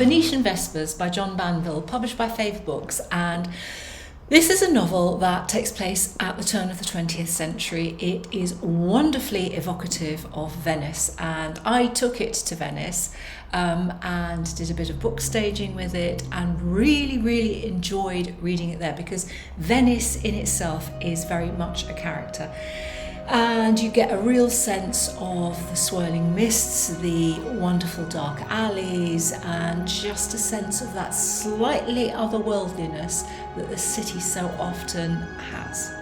Venetian Vespers by John Banville, published by Favour Books, and this is a novel that takes place at the turn of the 20th century. It is wonderfully evocative of Venice, and I took it to Venice and did a bit of book staging with it, and really enjoyed reading it there, because Venice in itself is very much a character. And you get a real sense of the swirling mists, the wonderful dark alleys, and just a sense of that slightly otherworldliness that the city so often has.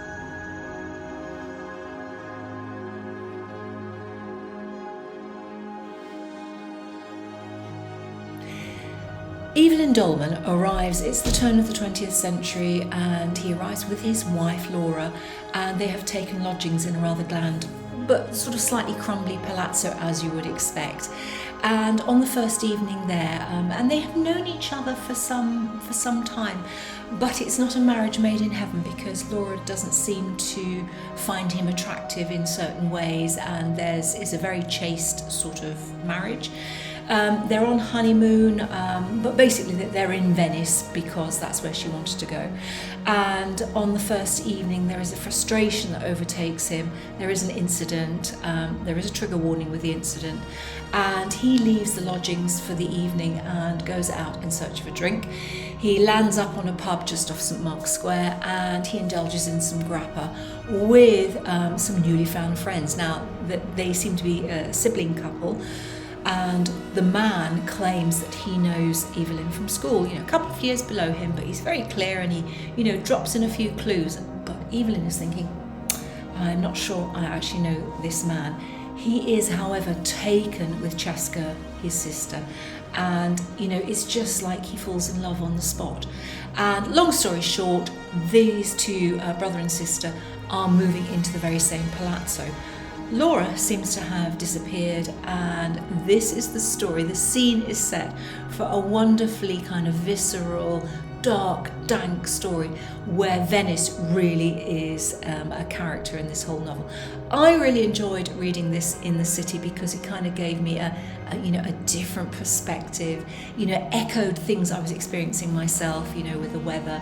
Evelyn Dolmann arrives, it's the turn of the 20th century, and he arrives with his wife Laura, and they have taken lodgings in a rather grand but sort of slightly crumbly palazzo, as you would expect. And on the first evening there, and they have known each other for some time, but it's not a marriage made in heaven, because Laura doesn't seem to find him attractive in certain ways, and theirs is a very chaste sort of marriage. They're on honeymoon, but basically they're in Venice because that's where she wanted to go. And on the first evening there is a frustration that overtakes him. There is an incident, there is a trigger warning with the incident, and he leaves the lodgings for the evening and goes out in search of a drink. He lands up on a pub just off St Mark's Square, and he indulges in some grappa with some newly found friends. Now, they seem to be a sibling couple, and the man claims that he knows Evelyn from school, a couple of years below him, but he's very clear, and he drops in a few clues. But Evelyn is thinking, I'm not sure I actually know this man. He is, however, taken with Cheska, his sister, and it's just like he falls in love on the spot. And long story short, these two, brother and sister, are moving into the very same palazzo. Laura seems to have disappeared, and this is the story. The scene is set for a wonderfully kind of visceral, dark, dank story where Venice really is a character in this whole novel. I really enjoyed reading this in the city because it kind of gave me a different perspective, echoed things I was experiencing myself, with the weather,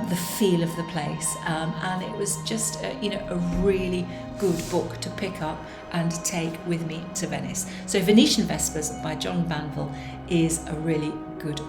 the feel of the place, and it was just a really good book to pick up and take with me to Venice. So Venetian Vespers by John Banville is a really good